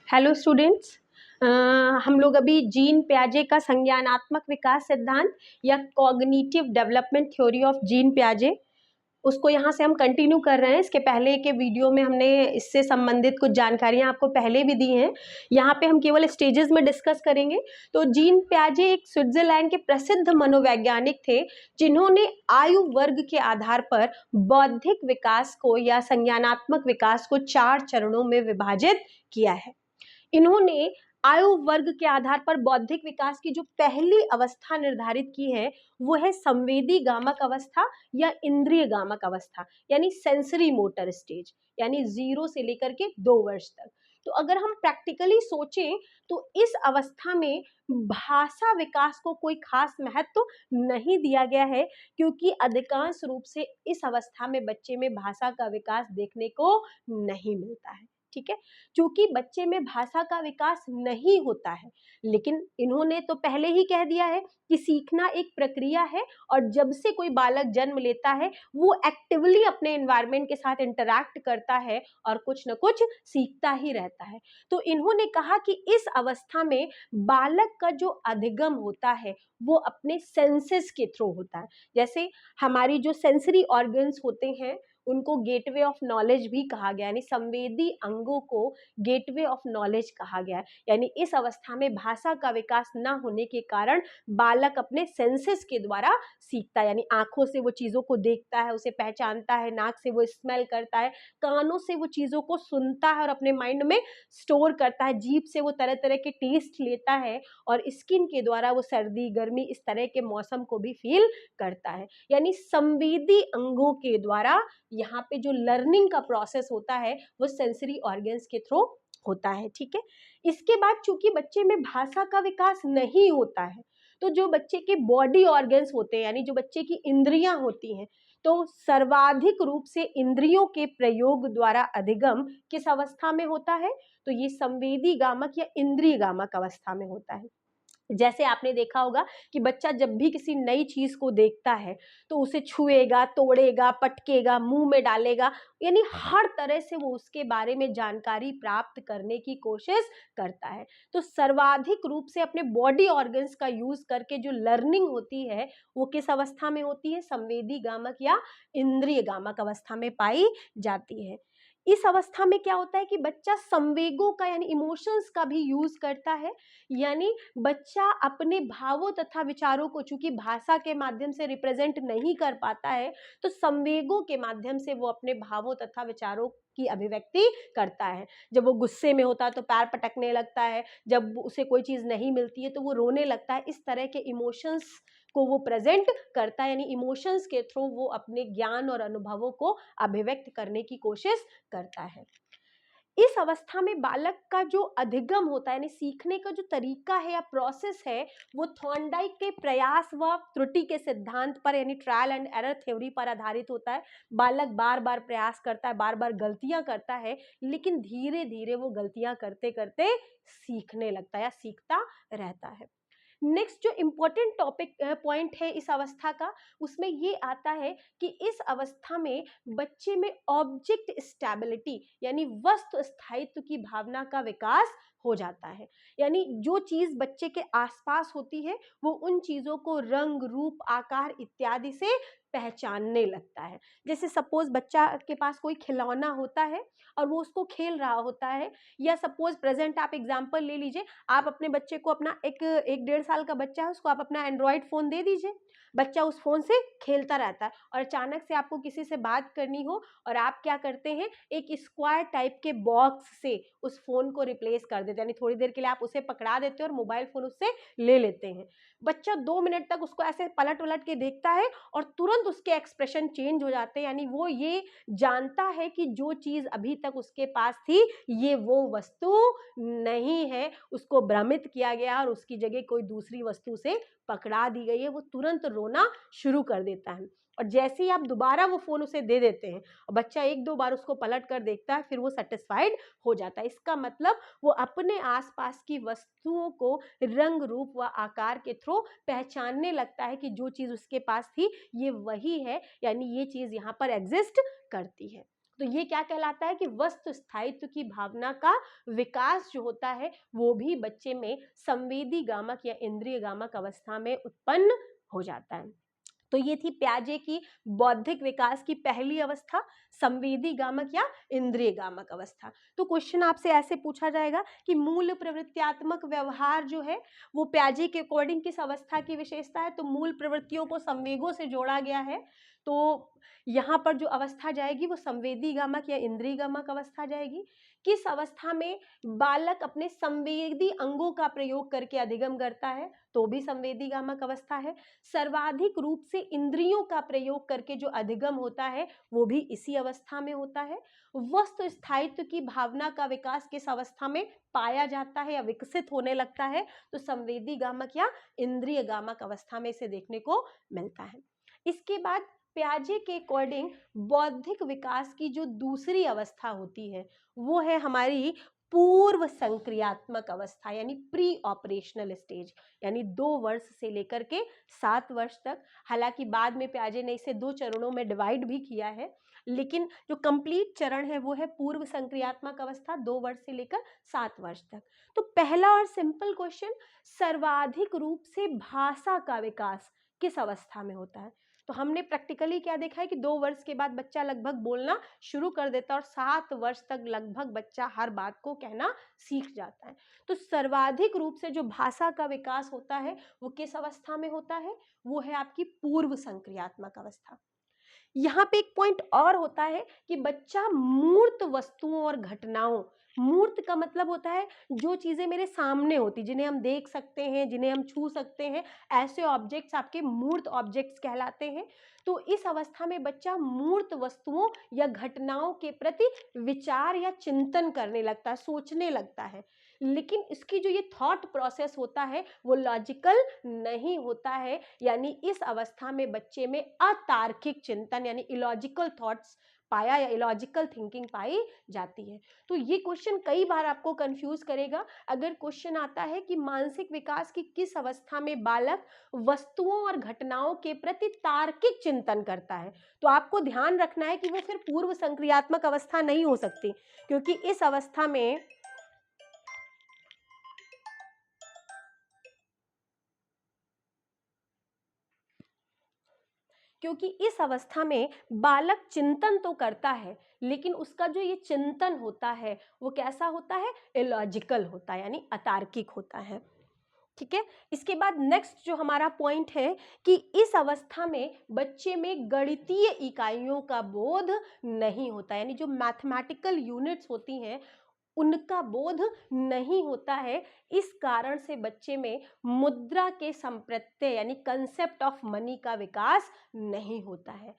Hello students. हम लोग अभी जीन पियाजे का संज्ञानात्मक विकास सिद्धांत या cognitive development theory of Jean पियाजे उसको यहाँ से हम कंटिन्यू कर रहे हैं। इसके पहले के वीडियो में हमने इससे संबंधित कुछ जानकारियाँ आपको पहले भी दी हैं। यहाँ पे हम केवल स्टेजेस में डिस्कस करेंगे। तो जीन पियाजे एक स्विट्जरलैंड के प्रसिद्ध मनोवैज्ञानिक थे जिन्होंने आयु वर्ग के आधार पर बौद्धिक विकास को या संज्ञानात्मक विकास को 4 चरणों में विभाजित किया है। इन्होंने आयु वर्ग के आधार पर बौद्धिक विकास की जो पहली अवस्था निर्धारित की है वो है संवेदी गामक अवस्था या इंद्रिय गामक अवस्था, यानी सेंसरी मोटर स्टेज, यानी 0 से लेकर के 2 वर्ष तक। तो अगर हम प्रैक्टिकली सोचें तो इस अवस्था में भाषा विकास को कोई खास महत्व नहीं दिया गया है, क्योंकि अधिकांश रूप से इस अवस्था में बच्चे में भाषा का विकास देखने को नहीं मिलता है। ठीक है, क्योंकि बच्चे में भाषा का विकास नहीं होता है। लेकिन इन्होंने तो पहले ही कह दिया है कि सीखना एक प्रक्रिया है और जब से कोई बालक जन्म लेता है वो एक्टिवली अपने एनवायरनमेंट के साथ इंटरैक्ट करता है और कुछ न कुछ सीखता ही रहता है। तो इन्होंने कहा कि इस अवस्था में बालक का जो अधिगम होता है वो अपने सेंसेस के थ्रू होता है। जैसे हमारी जो सेंसरी ऑर्गन्स होते हैं उनको गेटवे ऑफ नॉलेज भी कहा गया, यानी संवेदी अंगों को गेटवे ऑफ नॉलेज कहा गया है। यानी इस अवस्था में भाषा का विकास न होने के कारण बालक अपने सेंसेस के द्वारा सीखता है, यानी आंखों से वो चीजों को देखता है, उसे पहचानता है, नाक से वो स्मेल करता है, कानों से वो चीजों को सुनता है और अपने माइंड में स्टोर करता है, जीभ से वो तरह तरह के टेस्ट लेता है और स्किन के द्वारा वो सर्दी गर्मी इस तरह के मौसम को भी फील करता है। यानी संवेदी अंगों के द्वारा यहाँ पे जो लर्निंग का प्रोसेस होता है वो सेंसरी ऑर्गन्स के थ्रू होता है। ठीक है, इसके बाद चूंकि बच्चे में भाषा का विकास नहीं होता है तो जो बच्चे के बॉडी ऑर्गन्स होते हैं, यानी जो बच्चे की इंद्रियां होती हैं, तो सर्वाधिक रूप से इंद्रियों के प्रयोग द्वारा अधिगम किस अवस्था में होता है? तो ये संवेदी गामक या इंद्रिय गामक अवस्था में होता है। जैसे आपने देखा होगा कि बच्चा जब भी किसी नई चीज को देखता है तो उसे छुएगा, तोड़ेगा, पटकेगा, मुंह में डालेगा, यानी हर तरह से वो उसके बारे में जानकारी प्राप्त करने की कोशिश करता है। तो सर्वाधिक रूप से अपने बॉडी ऑर्गन्स का यूज करके जो लर्निंग होती है वो किस अवस्था में होती है? संवेदी गामक या इंद्रिय गामक अवस्था में पाई जाती है। इस अवस्था में क्या होता है कि बच्चा संवेगों का यानी इमोशंस का भी यूज करता है, यानी बच्चा अपने भावों तथा विचारों को चूंकि भाषा के माध्यम से रिप्रेजेंट नहीं कर पाता है तो संवेगों के माध्यम से वो अपने भावों तथा विचारों की अभिव्यक्ति करता है। जब वो गुस्से में होता है तो पैर पटकने लगता है, जब उसे कोई चीज नहीं मिलती है तो वो रोने लगता है। इस तरह के इमोशंस को वो प्रेजेंट करता है, यानी इमोशंस के थ्रू वो अपने ज्ञान और अनुभवों को अभिव्यक्त करने की कोशिश करता है। इस अवस्था में बालक का जो अधिगम होता है, यानी सीखने का जो तरीका है या प्रोसेस है, वो थॉर्नडाइक के प्रयास व त्रुटि के सिद्धांत पर यानी ट्रायल एंड एरर थ्योरी पर आधारित होता है। बालक बार बार प्रयास करता है, बार बार गलतियां करता है, लेकिन धीरे धीरे वो गलतियां करते करते सीखने लगता है या सीखता रहता है। नेक्स्ट जो इम्पोर्टेंट टॉपिक पॉइंट है इस अवस्था का, उसमें ये आता है कि इस अवस्था में बच्चे में ऑब्जेक्ट स्टेबिलिटी यानी वस्तु स्थायित्व की भावना का विकास हो जाता है। यानी जो चीज बच्चे के आसपास होती है वो उन चीजों को रंग, रूप, आकार इत्यादि से पहचानने लगता है। जैसे सपोज बच्चा के पास कोई खिलौना होता है और वो उसको खेल रहा होता है, या सपोज प्रेजेंट आप एग्जांपल ले लीजिए, आप अपने बच्चे को अपना एक 1-1.5 साल का बच्चा है उसको आप अपना एंड्रॉइड फोन दे दीजिए, बच्चा उस फोन से खेलता रहता है और अचानक से आपको किसी से बात करनी हो और आप क्या करते हैं, एक स्क्वायर टाइप के बॉक्स से उस फोन को रिप्लेस कर देते हैं, यानी थोड़ी देर के लिए आप उसे पकड़ा देते हैं और मोबाइल फोन उससे ले लेते हैं। बच्चा 2 मिनट तक उसको ऐसे पलट उलट के देखता है और तुरंत उसके एक्सप्रेशन चेंज हो जाते हैं, यानी वो ये जानता है कि जो चीज अभी तक उसके पास थी ये वो वस्तु नहीं है, उसको भ्रमित किया गया और उसकी जगह कोई दूसरी वस्तु से पकड़ा दी गई है। वो तुरंत रोना शुरू कर देता है और जैसे ही आप दोबारा वो फोन उसे दे देते हैं और बच्चा 1-2 बार उसको पलट कर देखता है फिर वो सेटिस्फाइड हो जाता है। इसका मतलब वो अपने आसपास की वस्तुओं को रंग, रूप व आकार के थ्रू पहचानने लगता है कि जो चीज उसके पास थी ये वही है, यानी ये चीज यहाँ पर एग्जिस्ट करती है। तो ये क्या कहलाता है कि वस्तु स्थायित्व की भावना का विकास जो होता है वो भी बच्चे में संवेदी गामक या इंद्रिय गामक अवस्था में उत्पन्न हो जाता है। तो ये थी प्याजे की बौद्धिक विकास की पहली अवस्था, संवेदी गामक या इंद्रिय गामक अवस्था। तो क्वेश्चन आपसे ऐसे पूछा जाएगा कि मूल प्रवृत्त्यात्मक व्यवहार जो है वो प्याजे के अकॉर्डिंग किस अवस्था की विशेषता है? तो मूल प्रवृत्तियों को संवेगों से जोड़ा गया है, तो यहाँ पर जो अवस्था जाएगी वो संवेदी गामक या इंद्रिय गामक अवस्था जाएगी। किस अवस्था में बालक अपने संवेदी अंगों का प्रयोग करके अधिगम करता है? तो भी संवेदी गामक अवस्था है। सर्वाधिक रूप से इंद्रियों का प्रयोग करके जो अधिगम होता है वो भी इसी अवस्था में होता है। वस्तु स्थायित्व की भावना का विकास किस अवस्था में पाया जाता है या विकसित होने लगता है? तो संवेदी गामक या इंद्रिय गामक अवस्था में इसे देखने को मिलता है। इसके बाद प्याजे के अकॉर्डिंग बौद्धिक विकास की जो दूसरी अवस्था होती है वो है हमारी पूर्व संक्रियात्मक अवस्था यानी प्री ऑपरेशनल स्टेज, यानी 2 वर्ष से लेकर के 7 वर्ष तक। हालांकि बाद में प्याजे ने इसे 2 चरणों में डिवाइड भी किया है, लेकिन जो कंप्लीट चरण है वो है पूर्व संक्रियात्मक अवस्था 2 वर्ष से लेकर 7 वर्ष तक। तो पहला और सिंपल क्वेश्चन, सर्वाधिक रूप से भाषा का विकास किस अवस्था में होता है? तो हमने प्रैक्टिकली क्या देखा है कि 2 वर्ष के बाद बच्चा लगभग बोलना शुरू कर देता है और 7 वर्ष तक लगभग बच्चा हर बात को कहना सीख जाता है। तो सर्वाधिक रूप से जो भाषा का विकास होता है वो किस अवस्था में होता है? वो है आपकी पूर्व संक्रियात्मक अवस्था। यहाँ पे एक पॉइंट और होता है कि बच्चा मूर्त वस्तुओं और घटनाओं, मूर्त का मतलब होता है जो चीजें मेरे सामने होती, जिन्हें हम देख सकते हैं, जिन्हें हम छू सकते हैं, ऐसे ऑब्जेक्ट्स आपके मूर्त ऑब्जेक्ट्स कहलाते हैं। तो इस अवस्था में बच्चा मूर्त वस्तुओं या घटनाओं के प्रति विचार या चिंतन करने लगता है, सोचने लगता है। लेकिन इसकी जो ये थॉट प्रोसेस होता है वो लॉजिकल नहीं होता है, यानी इस अवस्था में बच्चे में अतार्किक चिंतन यानी इलॉजिकल थॉट्स पाया या इलॉजिकल थिंकिंग पाई जाती है। तो ये क्वेश्चन कई बार आपको कंफ्यूज करेगा। अगर क्वेश्चन आता है कि मानसिक विकास की किस अवस्था में बालक वस्तुओं और घटनाओं के प्रति तार्किक चिंतन करता है, तो आपको ध्यान रखना है कि वो फिर पूर्व संक्रियात्मक अवस्था नहीं हो सकती, क्योंकि इस अवस्था में बालक चिंतन तो करता है, लेकिन उसका जो ये चिंतन होता है वो कैसा होता है? इलॉजिकल होता है, यानी अतार्किक होता है। ठीक है। इसके बाद नेक्स्ट जो हमारा पॉइंट है कि इस अवस्था में बच्चे में गणितीय इकाइयों का बोध नहीं होता, यानी जो मैथमेटिकल यूनिट्स होती हैं उनका बोध नहीं होता है। इस कारण से बच्चे में मुद्रा के संप्रत्यय यानी कंसेप्ट ऑफ मनी का विकास नहीं होता है।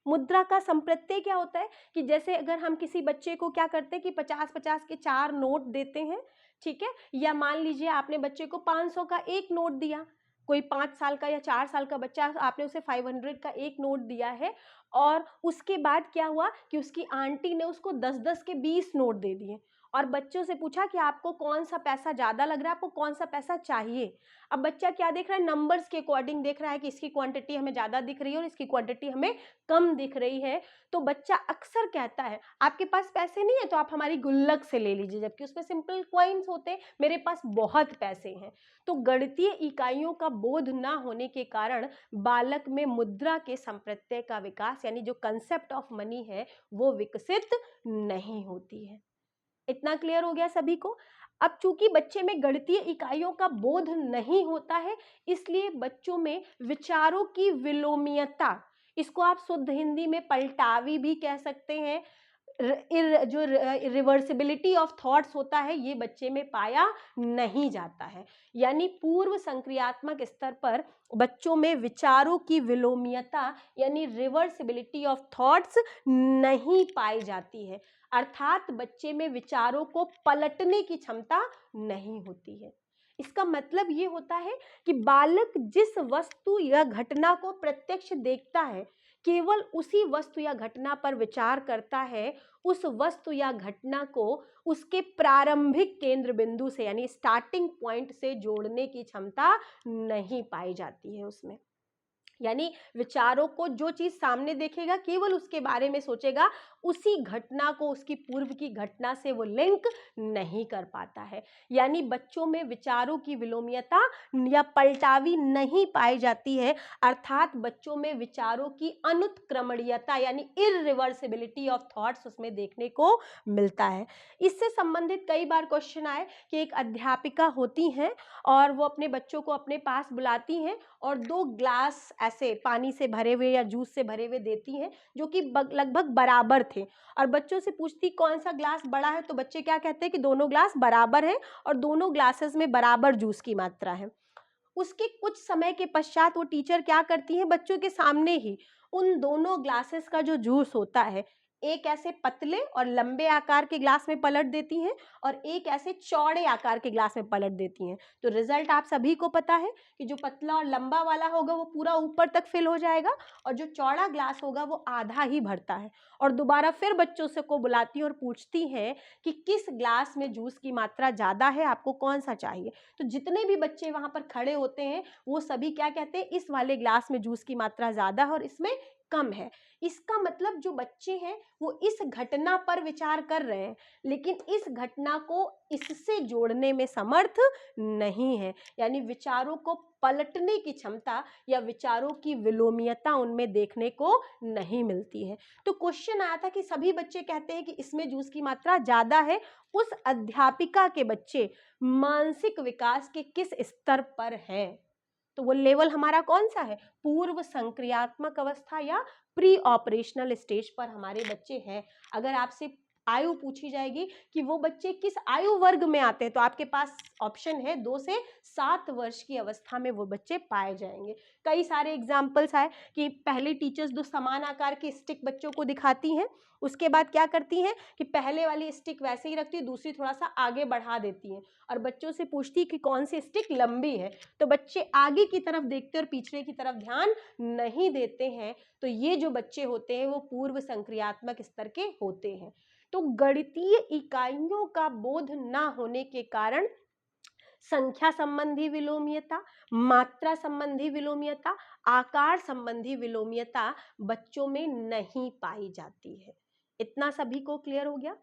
मुद्रा का संप्रत्यय क्या होता है कि जैसे अगर हम किसी बच्चे को क्या करते हैं कि 50-50 के 4 नोट देते हैं, ठीक है, या मान लीजिए आपने बच्चे को 500 का एक नोट दिया, कोई 5 साल का या 4 साल का बच्चा, आपने उसे 500 का एक नोट दिया है, और उसके बाद क्या हुआ कि उसकी आंटी ने उसको 10-10 के 20 नोट दे दिए और बच्चों से पूछा कि आपको कौन सा पैसा ज़्यादा लग रहा है, आपको कौन सा पैसा चाहिए। अब बच्चा क्या देख रहा है? नंबर्स के अकॉर्डिंग देख रहा है कि इसकी क्वांटिटी हमें ज़्यादा दिख रही है और इसकी क्वांटिटी हमें कम दिख रही है। तो बच्चा अक्सर कहता है आपके पास पैसे नहीं है तो आप हमारी गुल्लक से ले लीजिए, जबकि उसमें सिंपल कॉइन्स होते हैं, मेरे पास बहुत पैसे हैं। तो गणितीय इकाइयों का बोध ना होने के कारण बालक में मुद्रा के संप्रत्यय का विकास यानी जो कंसेप्ट ऑफ मनी है वो विकसित नहीं होती है। इतना क्लियर हो गया सभी को? अब चूंकि बच्चे में गणितीय इकाइयों का बोध नहीं होता है, इसलिए बच्चों में विचारों की विलोमीयता, इसको आप शुद्ध हिंदी में पलटावी भी कह सकते हैं, जो रिवर्सिबिलिटी ऑफ थॉट्स होता है ये बच्चे में पाया नहीं जाता है। यानी पूर्व संक्रियात्मक स्तर पर बच्चों में विचारों की विलोमीयता यानी रिवर्सिबिलिटी ऑफ थॉट्स नहीं पाई जाती है, अर्थात बच्चे में विचारों को पलटने की क्षमता नहीं होती है। इसका मतलब ये होता है कि बालक जिस वस्तु या घटना को प्रत्यक्ष देखता है केवल उसी वस्तु या घटना पर विचार करता है, उस वस्तु या घटना को उसके प्रारंभिक केंद्र बिंदु से यानी स्टार्टिंग पॉइंट से जोड़ने की क्षमता नहीं पाई जाती है उसमें। यानी विचारों को, जो चीज सामने देखेगा केवल उसके बारे में सोचेगा, उसी घटना को उसकी पूर्व की घटना से वो लिंक नहीं कर पाता है। यानी बच्चों में विचारों की विलोम्यता या पलटावी नहीं पाई जाती है, अर्थात बच्चों में विचारों की अनुत्क्रमणीयता यानी इरिवर्सिबिलिटी ऑफ थॉट्स उसमें देखने को मिलता है। इससे संबंधित कई बार क्वेश्चन आए कि एक अध्यापिका होती हैं और वो अपने बच्चों को अपने पास बुलाती हैं और 2 ग्लास ऐसे पानी से भरे हुए या जूस से भरे हुए देती हैं जो कि लगभग बराबर थे, और बच्चों से पूछती कौन सा ग्लास बड़ा है, तो बच्चे क्या कहते हैं कि दोनों ग्लास बराबर हैं और दोनों ग्लासेस में बराबर जूस की मात्रा है। उसके कुछ समय के पश्चात वो टीचर क्या करती है, बच्चों के सामने ही उन दोनों ग्लासेस का जो जूस होता है, एक ऐसे पतले और लंबे आकार के ग्लास में पलट देती हैं और एक ऐसे चौड़े आकार के ग्लास में पलट देती हैं। तो रिजल्ट आप सभी को पता है कि जो पतला और लंबा वाला होगा वो पूरा ऊपर तक फिल हो जाएगा और जो चौड़ा ग्लास होगा वो आधा ही भरता है। और दोबारा फिर बच्चों से को बुलाती है और पूछती है कि किस ग्लास में जूस की मात्रा ज़्यादा है, आपको कौन सा चाहिए। तो जितने भी बच्चे वहाँ पर खड़े होते हैं वो सभी क्या कहते हैं, इस वाले ग्लास में जूस की मात्रा ज़्यादा है और इसमें कम है। इसका मतलब जो बच्चे हैं वो इस घटना पर विचार कर रहे हैं, लेकिन इस घटना को इससे जोड़ने में समर्थ नहीं है। यानी विचारों को पलटने की क्षमता या विचारों की विलोम्यता उनमें देखने को नहीं मिलती है। तो क्वेश्चन आया था कि सभी बच्चे कहते हैं कि इसमें जूस की मात्रा ज्यादा है, उस अध्यापिका के बच्चे मानसिक विकास के किस स्तर पर हैं? तो वो लेवल हमारा कौन सा है, पूर्व संक्रियात्मक अवस्था या प्री ऑपरेशनल स्टेज पर हमारे बच्चे हैं। अगर आपसे आयु पूछी जाएगी कि वो बच्चे किस आयु वर्ग में आते हैं, तो आपके पास ऑप्शन है 2 से 7 वर्ष की अवस्था में वो बच्चे पाए जाएंगे। कई सारे एग्जाम्पल्स आए कि पहले टीचर्स 2 समान आकार की स्टिक बच्चों को दिखाती हैं, उसके बाद क्या करती हैं कि पहले वाली स्टिक वैसे ही रखती है, दूसरी थोड़ा सा आगे बढ़ा देती हैं और बच्चों से पूछती है कि कौन सी स्टिक लंबी है। तो बच्चे आगे की तरफ देखते और पीछे की तरफ ध्यान नहीं देते हैं। तो ये जो बच्चे होते हैं वो पूर्व संक्रियात्मक स्तर के होते हैं। तो गणितीय इकाइयों का बोध ना होने के कारण संख्या संबंधी विलोम्यता, मात्रा संबंधी विलोम्यता, आकार संबंधी विलोम्यता बच्चों में नहीं पाई जाती है। इतना सभी को क्लियर हो गया?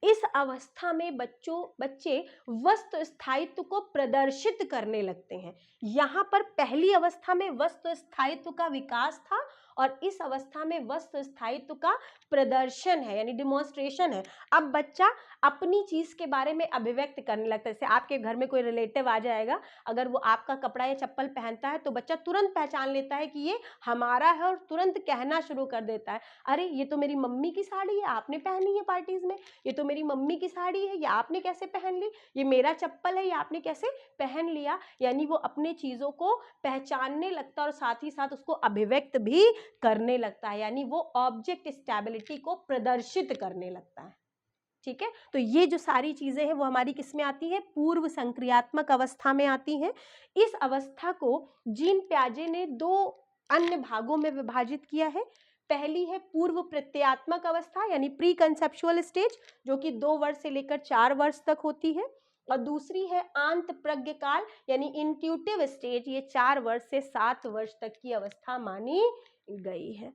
इस अवस्था में बच्चे वस्तु स्थायित्व को प्रदर्शित करने लगते हैं। यहाँ पर पहली अवस्था में वस्तु स्थायित्व का विकास था और इस अवस्था में वस्तु स्थायित्व का प्रदर्शन है यानी डिमॉन्स्ट्रेशन है। अब बच्चा अपनी चीज के बारे में अभिव्यक्त करने लगता है। जैसे आपके घर में कोई रिलेटिव आ जाएगा, अगर वो आपका कपड़ा या चप्पल पहनता है तो बच्चा तुरंत पहचान लेता है कि ये हमारा है और तुरंत कहना शुरू कर देता है, अरे ये तो मेरी मम्मी की साड़ी है, आपने पहनी है पार्टीज में, ये तो मेरी मम्मी की साड़ी है, ये आपने कैसे पहन ली, ये मेरा चप्पल है, ये आपने कैसे पहन लिया। यानी वो अपने चीजों को पहचानने लगता है और साथ ही साथ उसको अभिव्यक्त भी करने लगता है, यानी वो ऑब्जेक्ट स्टेबिलिटी को प्रदर्शित करने लगता है। ठीक है, तो ये जो सारी चीजें हैं वो हमारी किस में आती है, पूर्व संक्रियात्मक अवस्था में आती हैं। इस अवस्था को जीन प्याजे ने 2 अन्य भागों में विभाजित किया है। पहली है पूर्व प्रत्ययात्मक अवस्था यानी प्री कंसेप्चुअल स्टेज, जो कि 2 वर्ष से लेकर 4 वर्ष तक होती है, और दूसरी है आंत प्रज्ञ काल यानी इंट्यूटिव स्टेज, ये 4 वर्ष से 7 वर्ष तक की अवस्था मानी गई है।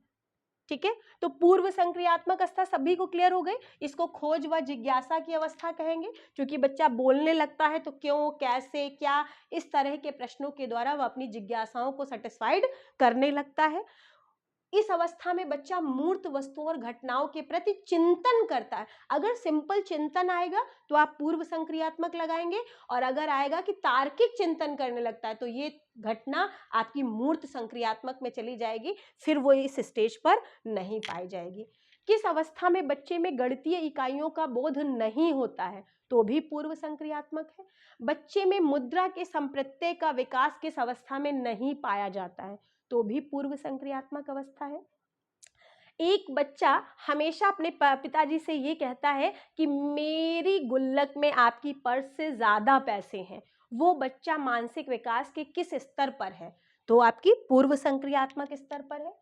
ठीक है, तो पूर्व संक्रियात्मक अवस्था सभी को क्लियर हो गई। इसको खोज व जिज्ञासा की अवस्था कहेंगे, क्योंकि बच्चा बोलने लगता है तो क्यों, कैसे, क्या, इस तरह के प्रश्नों के द्वारा वह अपनी जिज्ञासाओं को सेटिस्फाइड करने लगता है। इस अवस्था में बच्चा मूर्त वस्तुओं और घटनाओं के प्रति चिंतन करता है। अगर सिंपल चिंतन आएगा तो आप पूर्व संक्रियात्मक लगाएंगे, और अगर आएगा कि तार्किक चिंतन करने लगता है तो ये घटना आपकी मूर्त संक्रियात्मक में चली जाएगी, फिर वो इस स्टेज पर नहीं पाई जाएगी। किस अवस्था में बच्चे में गणितीय इकाइयों का बोध नहीं होता है, तो भी पूर्व संक्रियात्मक है। बच्चे में मुद्रा के संप्रत्यय का विकास किस अवस्था में नहीं पाया जाता है, तो भी पूर्व संक्रियात्मक अवस्था है। एक बच्चा हमेशा अपने पिताजी से ये कहता है कि मेरी गुल्लक में आपकी पर्स से ज्यादा पैसे हैं, वो बच्चा मानसिक विकास के किस स्तर पर है, तो आपकी पूर्व संक्रियात्मक स्तर पर है।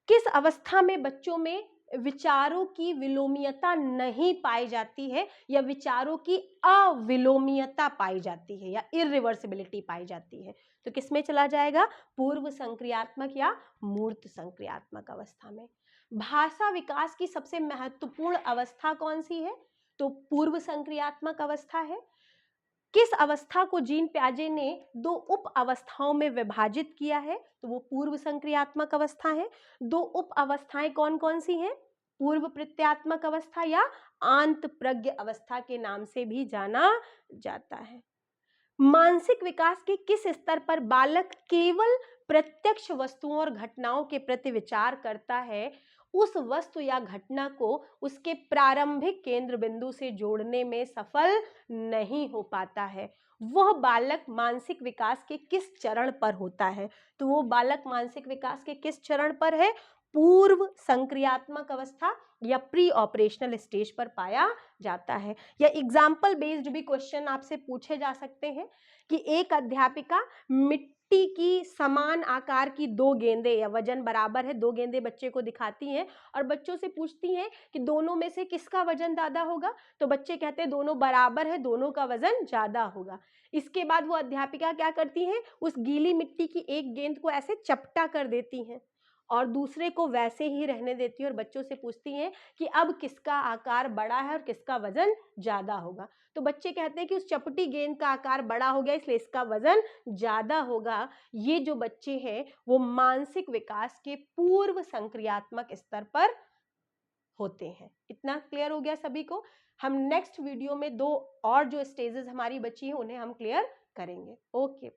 किस अवस्था में बच्चों में विचारों की विलोमीयता नहीं पाई जाती है या विचारों की अविलोमीयता पाई जाती है या इरिवर्सिबिलिटी पाई जाती है। तो किसमें चला जाएगा? पूर्व संक्रियात्मक या मूर्त संक्रियात्मक अवस्था में। भाषा विकास की सबसे महत्वपूर्ण अवस्था कौन सी है? तो पूर्व संक्रियात्मक अवस्था है। किस अवस्था को जीन प्याजे ने दो उप अवस्थाओं में विभाजित किया है? तो वो पूर्व संक्रियात्मक अवस्था है। दो उप अवस्थाएं कौन कौन सी हैं? पूर्व प्रत्यात्मक अवस्था या आंत प्रज्ञ अवस्था के नाम से भी जाना जाता है। मानसिक विकास के किस स्तर पर बालक केवल प्रत्यक्ष वस्तुओं और घटनाओं के प्रति विचार करता है, उस वस्तु या घटना को उसके प्रारंभिक केंद्र बिंदु से जोड़ने में सफल नहीं हो पाता है? वह बालक मानसिक विकास के किस चरण पर होता है? तो वो बालक मानसिक विकास के किस चरण पर है? पूर्व संक्रियात्मक अवस्था या प्री ऑपरेशनल स्टेज पर पाया जाता है। या एग्जाम्पल बेस्ड भी क्वेश्चन आपसे पूछे जा सकते हैं कि एक अध्यापिका मिट्टी की समान आकार की दो गेंदें या वजन बराबर है, दो गेंदें बच्चे को दिखाती हैं और बच्चों से पूछती हैं कि दोनों में से किसका वजन ज्यादा होगा? तो बच्चे कहते हैं दोनों बराबर है, दोनों का वजन ज्यादा होगा। इसके बाद वो अध्यापिका क्या करती है? उस गीली मिट्टी की एक गेंद को ऐसे चपटा कर देती हैं और दूसरे को वैसे ही रहने देती है और बच्चों से पूछती हैं कि अब किसका आकार बड़ा है और किसका वजन ज्यादा होगा। तो बच्चे कहते हैं कि उस चपटी गेंद का आकार बड़ा हो गया इसलिए इसका वजन ज्यादा होगा। ये जो बच्चे हैं वो मानसिक विकास के पूर्व संक्रियात्मक स्तर पर होते हैं। इतना क्लियर हो गया सभी को? हम नेक्स्ट वीडियो में दो और जो स्टेजेस हमारी बची हैं उन्हें हम क्लियर करेंगे। ओके।